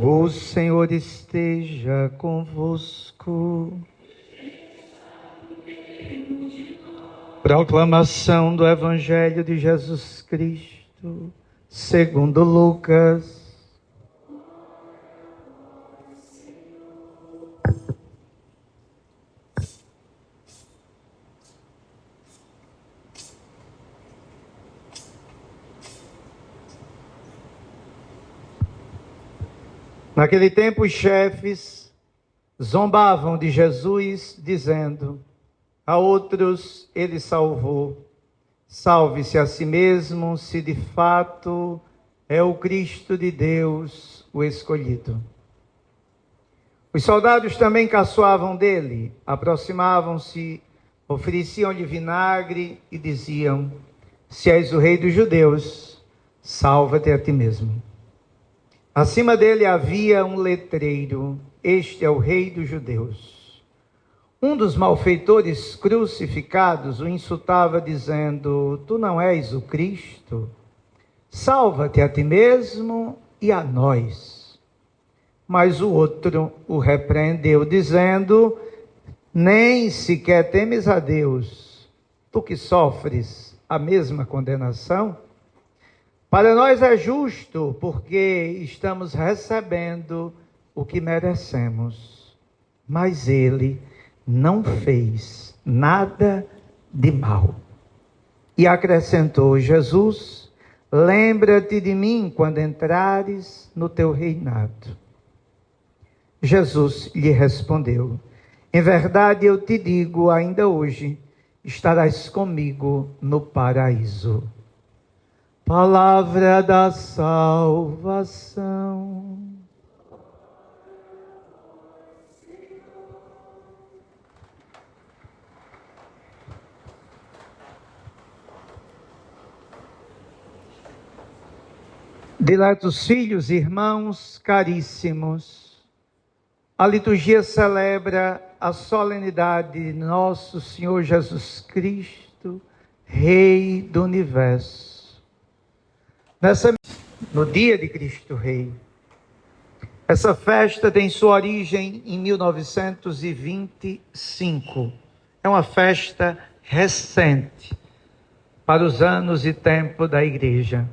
O Senhor esteja convosco. Proclamação do Evangelho de Jesus Cristo, segundo Lucas. Naquele tempo, os chefes zombavam de Jesus, dizendo: a outros ele salvou. Salve-se a si mesmo, se de fato é o Cristo de Deus, o escolhido. Os soldados também caçoavam dele, aproximavam-se, ofereciam-lhe vinagre e diziam: se és o rei dos judeus, salva-te a ti mesmo. Acima dele havia um letreiro: este é o rei dos judeus. Um dos malfeitores crucificados o insultava, dizendo: tu não és o Cristo? Salva-te a ti mesmo e a nós. Mas o outro o repreendeu, dizendo: nem sequer temes a Deus, tu que sofres a mesma condenação? Para nós é justo, porque estamos recebendo o que merecemos. Mas ele não fez nada de mal. E acrescentou Jesus: lembra-te de mim quando entrares no teu reinado. Jesus lhe respondeu: em verdade eu te digo, ainda hoje estarás comigo no paraíso. Palavra da salvação. Diletos filhos e irmãos caríssimos, a liturgia celebra a solenidade de nosso Senhor Jesus Cristo, Rei do Universo. No dia de Cristo Rei. Essa festa tem sua origem em 1925. É uma festa recente para os anos e tempo da Igreja.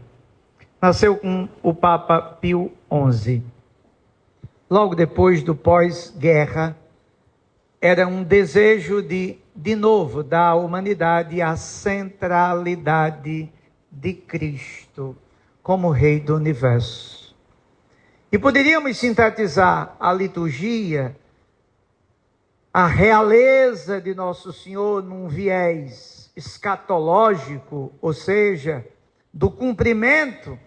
Nasceu com o Papa Pio XI. Logo depois do pós-guerra, era um desejo de novo, dar à humanidade a centralidade de Cristo como Rei do Universo. E poderíamos sintetizar a liturgia, a realeza de Nosso Senhor num viés escatológico, ou seja, do cumprimento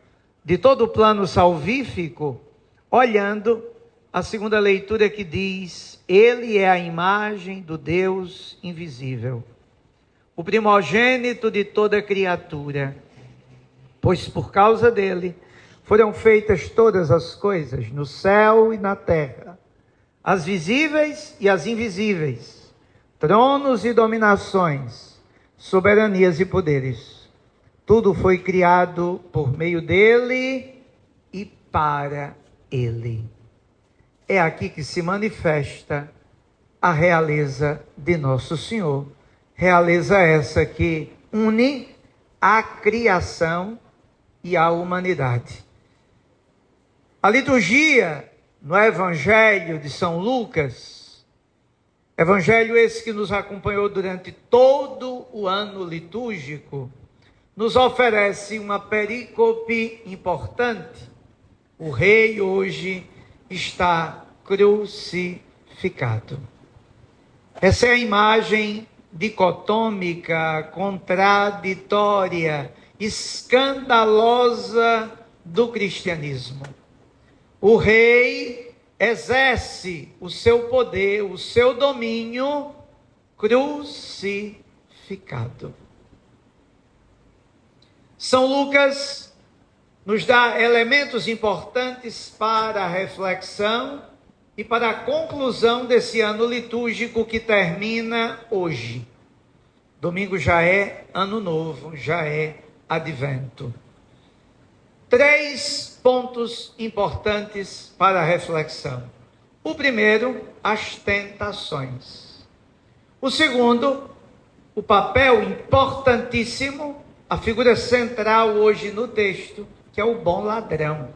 de todo o plano salvífico, olhando a segunda leitura que diz: ele é a imagem do Deus invisível, o primogênito de toda criatura, pois por causa dele foram feitas todas as coisas, no céu e na terra, as visíveis e as invisíveis, tronos e dominações, soberanias e poderes. Tudo foi criado por meio dele e para ele. É aqui que se manifesta a realeza de Nosso Senhor. Realeza essa que une a criação e a humanidade. A liturgia no Evangelho de São Lucas, Evangelho esse que nos acompanhou durante todo o ano litúrgico, nos oferece uma perícope importante. O rei hoje está crucificado. Essa é a imagem dicotômica, contraditória, escandalosa do cristianismo. O rei exerce o seu poder, o seu domínio crucificado. São Lucas nos dá elementos importantes para a reflexão e para a conclusão desse ano litúrgico que termina hoje. Domingo já é ano novo, já é advento. 3 pontos importantes para a reflexão. O primeiro, as tentações. O segundo, o papel importantíssimo, a figura central hoje no texto, que é o bom ladrão.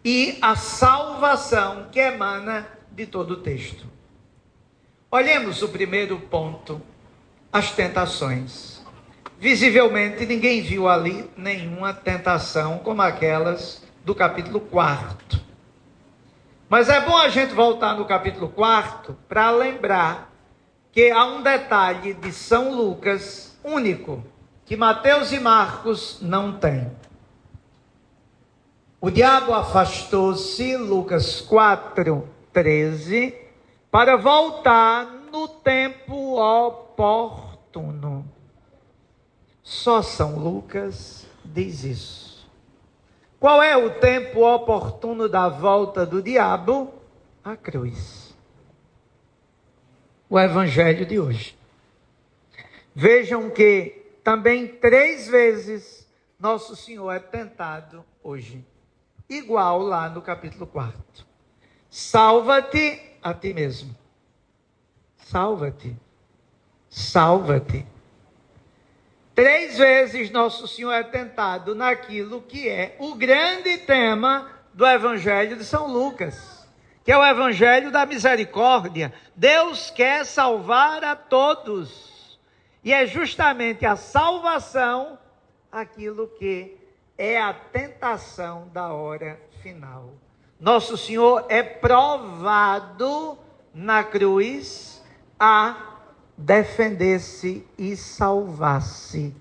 E a salvação que emana de todo o texto. Olhemos o primeiro ponto, as tentações. Visivelmente, ninguém viu ali nenhuma tentação como aquelas do capítulo 4. Mas é bom a gente voltar no capítulo 4 para lembrar que há um detalhe de São Lucas único, que Mateus e Marcos não têm. O diabo afastou-se, Lucas 4:13, para voltar no tempo oportuno. Só São Lucas diz isso. Qual é o tempo oportuno da volta do diabo? A cruz. O evangelho de hoje. Vejam que também 3 vezes Nosso Senhor é tentado hoje. Igual lá no capítulo 4. Salva-te a ti mesmo. Salva-te. Salva-te. 3 vezes Nosso Senhor é tentado naquilo que é o grande tema do Evangelho de São Lucas, que é o Evangelho da misericórdia. Deus quer salvar a todos. E é justamente a salvação aquilo que é a tentação da hora final. Nosso Senhor é provado na cruz a defender-se e salvar-se.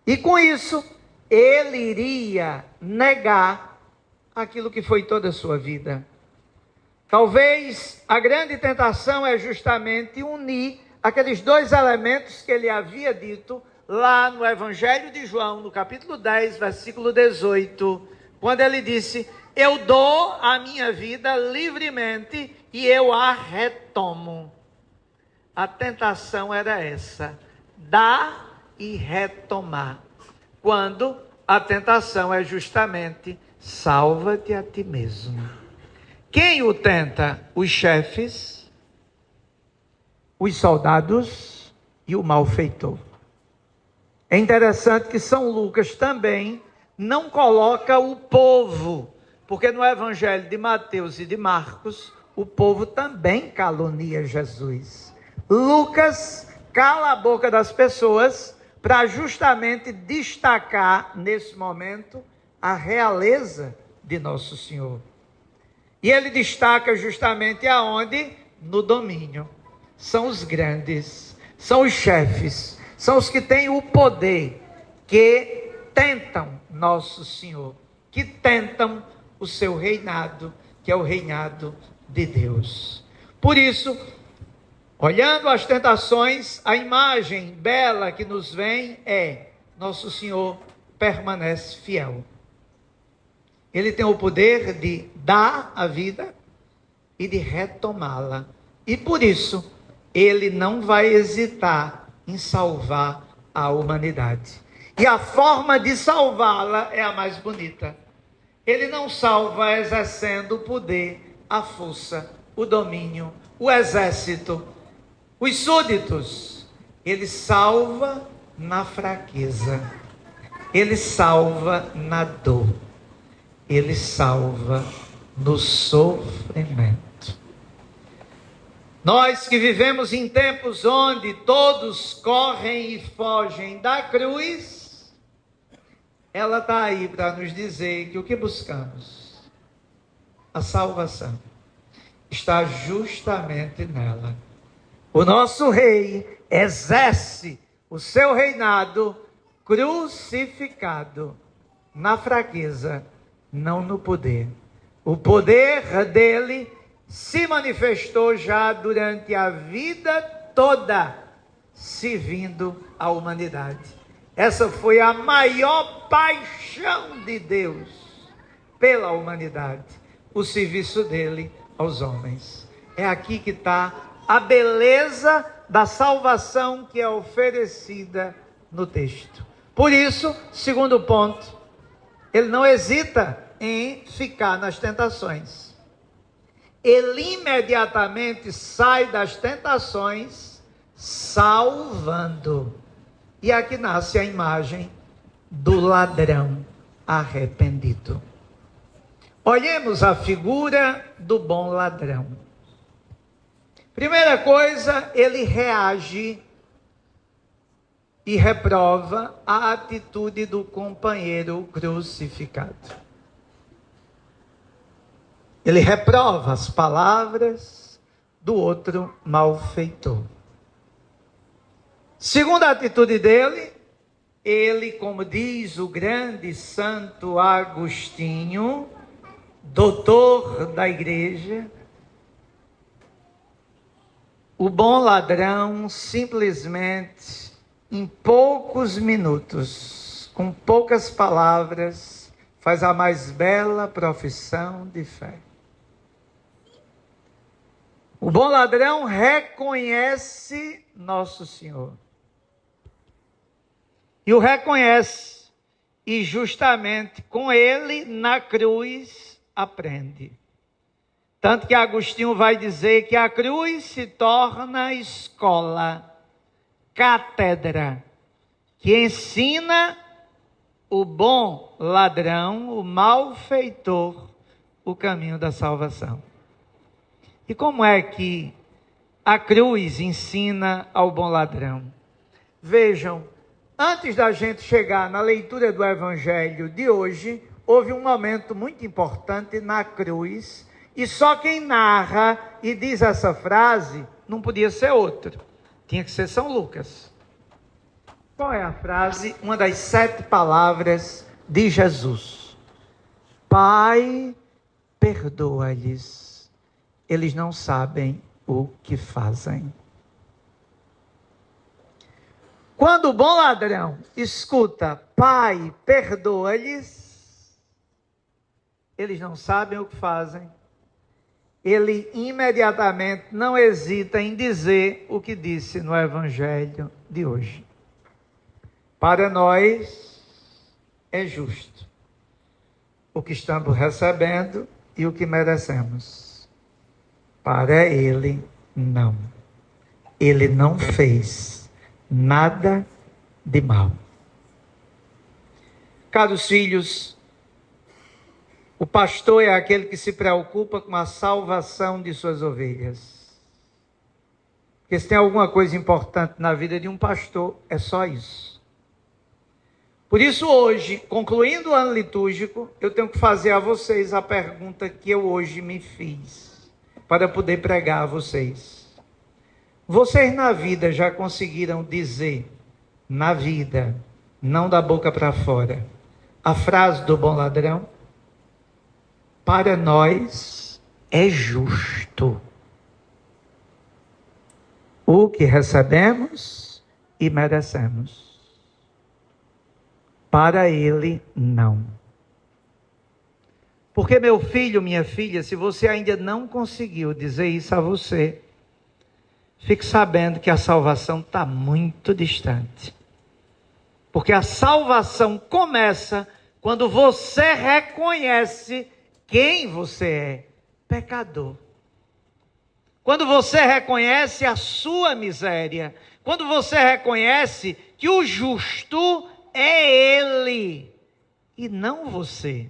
E com isso, ele iria negar aquilo que foi toda a sua vida. Talvez a grande tentação é justamente unir aqueles 2 elementos que ele havia dito lá no Evangelho de João, no capítulo 10, versículo 18, quando ele disse: eu dou a minha vida livremente e eu a retomo. A tentação era essa, dar e retomar. Quando a tentação é justamente, salva-te a ti mesmo. Quem o tenta? Os chefes, os soldados e o malfeitor. É interessante que São Lucas também não coloca o povo, porque no Evangelho de Mateus e de Marcos, o povo também calunia Jesus. Lucas cala a boca das pessoas para justamente destacar nesse momento a realeza de Nosso Senhor. E ele destaca justamente aonde? No domínio. São os grandes, são os chefes, são os que têm o poder, que tentam Nosso Senhor, que tentam o seu reinado, que é o reinado de Deus. Por isso, olhando as tentações, a imagem bela que nos vem é: Nosso Senhor permanece fiel. Ele tem o poder de dar a vida e de retomá-la. E por isso, ele não vai hesitar em salvar a humanidade. E a forma de salvá-la é a mais bonita. Ele não salva exercendo o poder, a força, o domínio, o exército, os súditos. Ele salva na fraqueza. Ele salva na dor. Ele salva no sofrimento. Nós que vivemos em tempos onde todos correm e fogem da cruz, ela está aí para nos dizer que o que buscamos, a salvação, está justamente nela. O nosso rei exerce o seu reinado crucificado na fraqueza, não no poder. O poder dele se manifestou já durante a vida toda, servindo a humanidade. Essa foi a maior paixão de Deus pela humanidade, o serviço dele aos homens. É aqui que está a beleza da salvação que é oferecida no texto. Por isso, segundo ponto, Ele não hesita em ficar nas tentações. Ele imediatamente sai das tentações salvando. E aqui nasce a imagem do ladrão arrependido. Olhemos a figura do bom ladrão. Primeira coisa, ele reage e reprova a atitude do companheiro crucificado. Ele reprova as palavras do outro malfeitor. Segunda atitude dele, ele, como diz o grande santo Agostinho, doutor da igreja, o bom ladrão simplesmente, em poucos minutos, com poucas palavras, faz a mais bela profissão de fé. O bom ladrão reconhece Nosso Senhor. E o reconhece, e justamente com ele na cruz aprende. Tanto que Agostinho vai dizer que a cruz se torna escola, cátedra, que ensina o bom ladrão, o malfeitor, o caminho da salvação. E como é que a cruz ensina ao bom ladrão? Vejam, antes da gente chegar na leitura do Evangelho de hoje, houve um momento muito importante na cruz, e só quem narra e diz essa frase não podia ser outro, tinha que ser São Lucas. Qual é a frase? Uma das 7 palavras de Jesus. Pai, perdoa-lhes, eles não sabem o que fazem. Quando o bom ladrão escuta, Pai, perdoa-lhes, eles não sabem o que fazem, ele imediatamente não hesita em dizer o que disse no Evangelho de hoje. Para nós é justo o que estamos recebendo e o que merecemos. Para ele, não. Ele não fez nada de mal. Caros filhos, o pastor é aquele que se preocupa com a salvação de suas ovelhas. Porque se tem alguma coisa importante na vida de um pastor, é só isso. Por isso hoje, concluindo o ano litúrgico, eu tenho que fazer a vocês a pergunta que eu hoje me fiz, para poder pregar a vocês. Vocês na vida já conseguiram dizer, na vida, não da boca para fora, a frase do bom ladrão? Para nós é justo o que recebemos e merecemos. Para ele, não. Porque, meu filho, minha filha, se você ainda não conseguiu dizer isso a você, fique sabendo que a salvação está muito distante. Porque a salvação começa quando você reconhece quem você é, pecador. Quando você reconhece a sua miséria, quando você reconhece que o justo é ele e não você.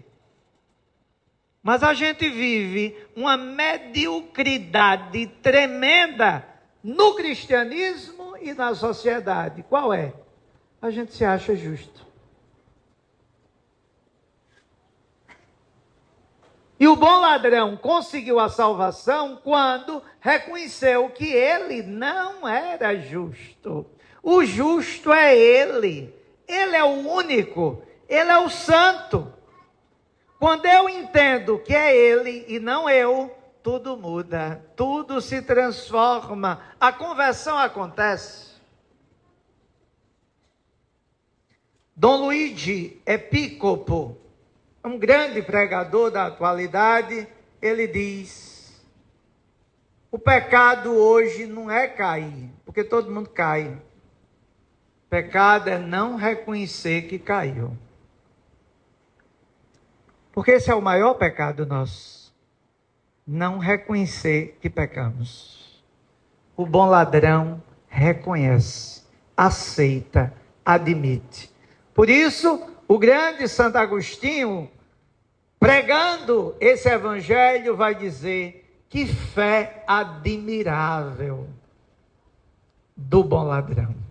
Mas a gente vive uma mediocridade tremenda no cristianismo e na sociedade. Qual é? A gente se acha justo. E o bom ladrão conseguiu a salvação quando reconheceu que ele não era justo. O justo é ele. Ele é o único. Ele é o santo. Quando eu entendo que é ele e não eu, tudo muda. Tudo se transforma. A conversão acontece. Dom Luigi Episcopo, um grande pregador da atualidade, ele diz: o pecado hoje não é cair, porque todo mundo cai. Pecado é não reconhecer que caiu. Porque esse é o maior pecado nosso. Não reconhecer que pecamos. O bom ladrão reconhece, aceita, admite. Por isso, o grande Santo Agostinho, pregando esse evangelho, vai dizer: que fé admirável do bom ladrão.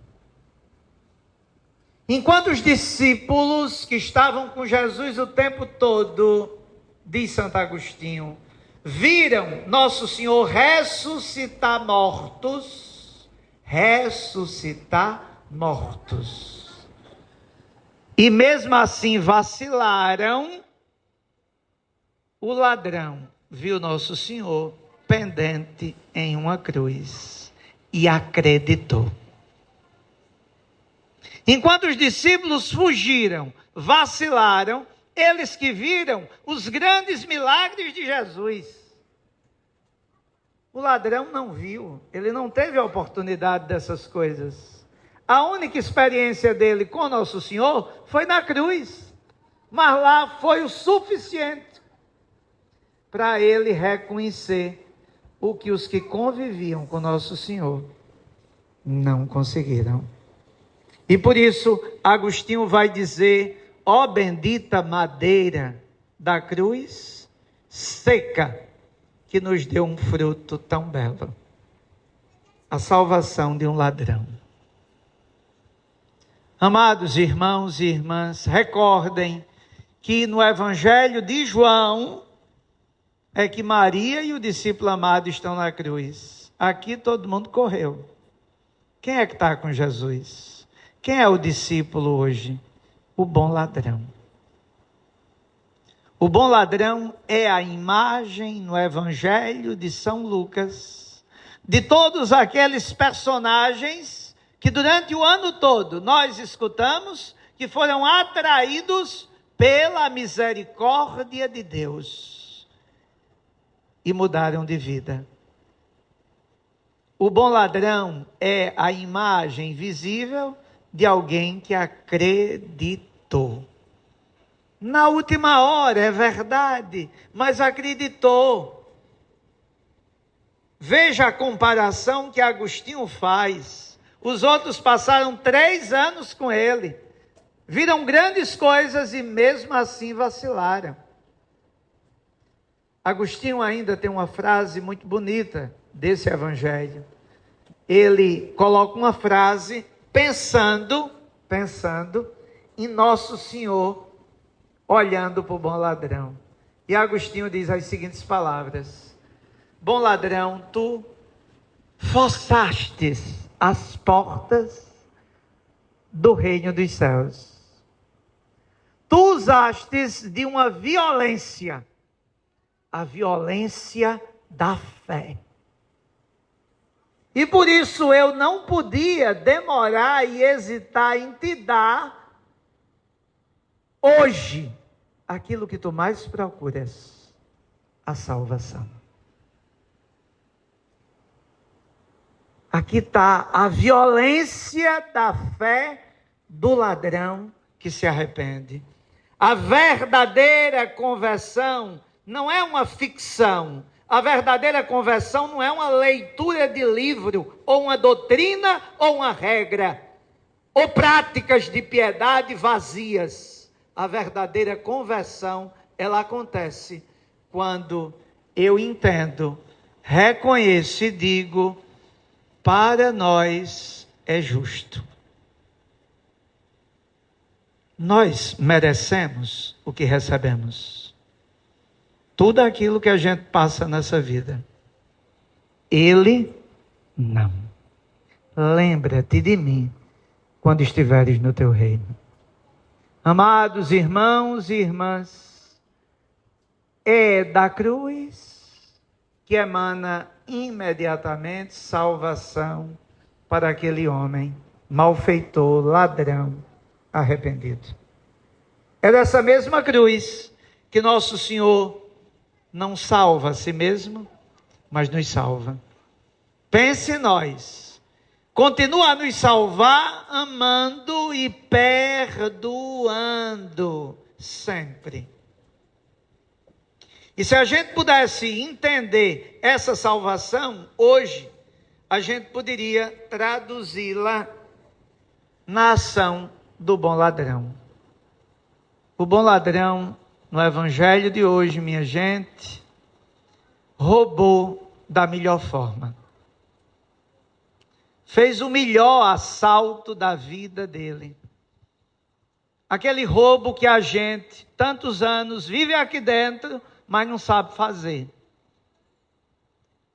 Enquanto os discípulos que estavam com Jesus o tempo todo, diz Santo Agostinho, viram Nosso Senhor ressuscitar mortos, e mesmo assim vacilaram, o ladrão viu Nosso Senhor pendente em uma cruz e acreditou. Enquanto os discípulos fugiram, vacilaram, eles que viram os grandes milagres de Jesus. O ladrão não viu, ele não teve a oportunidade dessas coisas. A única experiência dele com Nosso Senhor foi na cruz, mas lá foi o suficiente para ele reconhecer o que os que conviviam com Nosso Senhor não conseguiram. E por isso, Agostinho vai dizer: ó bendita madeira da cruz, seca, que nos deu um fruto tão belo. A salvação de um ladrão. Amados irmãos e irmãs, recordem que no Evangelho de João é que Maria e o discípulo amado estão na cruz. Aqui todo mundo correu. Quem é que está com Jesus? Quem é o discípulo hoje? O bom ladrão. O bom ladrão é a imagem no Evangelho de São Lucas de todos aqueles personagens que durante o ano todo nós escutamos que foram atraídos pela misericórdia de Deus e mudaram de vida. O bom ladrão é a imagem visível de alguém que acreditou. Na última hora, é verdade, mas acreditou. Veja a comparação que Agostinho faz. Os outros passaram 3 anos com ele, viram grandes coisas e mesmo assim vacilaram. Agostinho ainda tem uma frase muito bonita desse evangelho. Ele coloca uma frase pensando em Nosso Senhor, olhando para o bom ladrão. E Agostinho diz as seguintes palavras: bom ladrão, tu forçastes as portas do reino dos céus. Tu usastes de uma violência, a violência da fé. E por isso eu não podia demorar e hesitar em te dar hoje aquilo que tu mais procuras, a salvação. Aqui está a violência da fé do ladrão que se arrepende. A verdadeira conversão não é uma ficção. A verdadeira conversão não é uma leitura de livro, ou uma doutrina, ou uma regra, ou práticas de piedade vazias. A verdadeira conversão, ela acontece quando eu entendo, reconheço e digo: para nós é justo. Nós merecemos o que recebemos. Tudo aquilo que a gente passa nessa vida. Ele não. Lembra-te de mim quando estiveres no teu reino. Amados irmãos e irmãs, é da cruz que emana imediatamente salvação para aquele homem malfeitor, ladrão, arrependido. É dessa mesma cruz que Nosso Senhor não salva a si mesmo, mas nos salva. Pense em nós. Continua a nos salvar amando e perdoando sempre. E se a gente pudesse entender essa salvação, hoje, a gente poderia traduzi-la na ação do bom ladrão. O bom ladrão, no evangelho de hoje, minha gente, roubou da melhor forma. Fez o melhor assalto da vida dele. Aquele roubo que a gente, tantos anos, vive aqui dentro, mas não sabe fazer.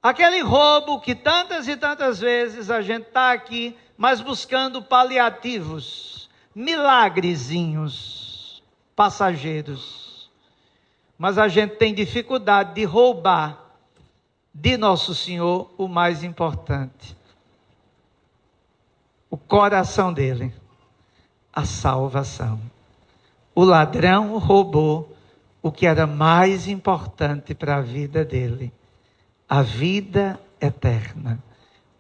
Aquele roubo que tantas e tantas vezes a gente está aqui, mas buscando paliativos, milagrezinhos, passageiros. Mas a gente tem dificuldade de roubar de Nosso Senhor o mais importante. O coração dele, a salvação. O ladrão roubou o que era mais importante para a vida dele, a vida eterna.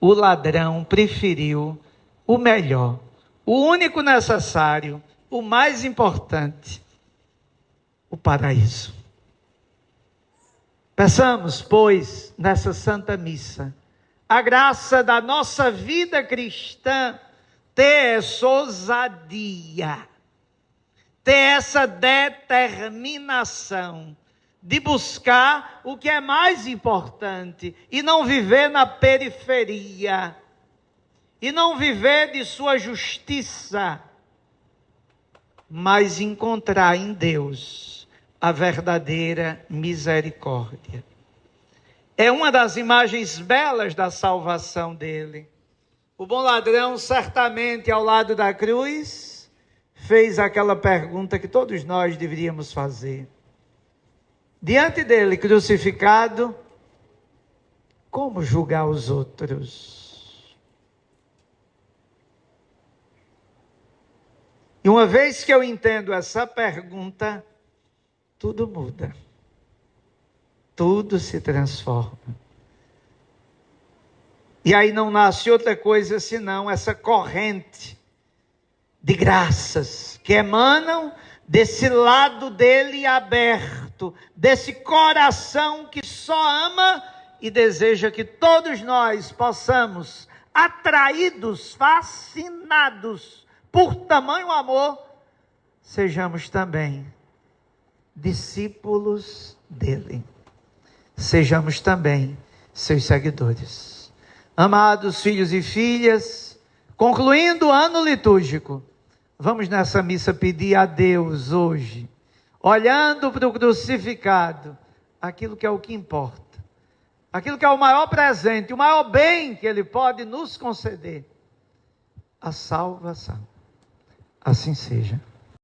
O ladrão preferiu o melhor, o único necessário, o mais importante, o paraíso. Peçamos, pois, nessa Santa Missa, a graça da nossa vida cristã ter essa ousadia, ter essa determinação de buscar o que é mais importante e não viver na periferia, e não viver de sua justiça, mas encontrar em Deus a verdadeira misericórdia. É uma das imagens belas da salvação dele. O bom ladrão, certamente ao lado da cruz, fez aquela pergunta que todos nós deveríamos fazer. Diante dele, crucificado, como julgar os outros? E uma vez que eu entendo essa pergunta, tudo muda. Tudo se transforma. E aí não nasce outra coisa senão essa corrente de graças que emanam desse lado dele aberto, desse coração que só ama e deseja que todos nós possamos, atraídos, fascinados por tamanho amor, sejamos também discípulos dele. Sejamos também seus seguidores. Amados filhos e filhas, concluindo o ano litúrgico, vamos nessa missa pedir a Deus hoje, olhando para o crucificado, aquilo que é o que importa, aquilo que é o maior presente, o maior bem que Ele pode nos conceder, a salvação. Assim seja.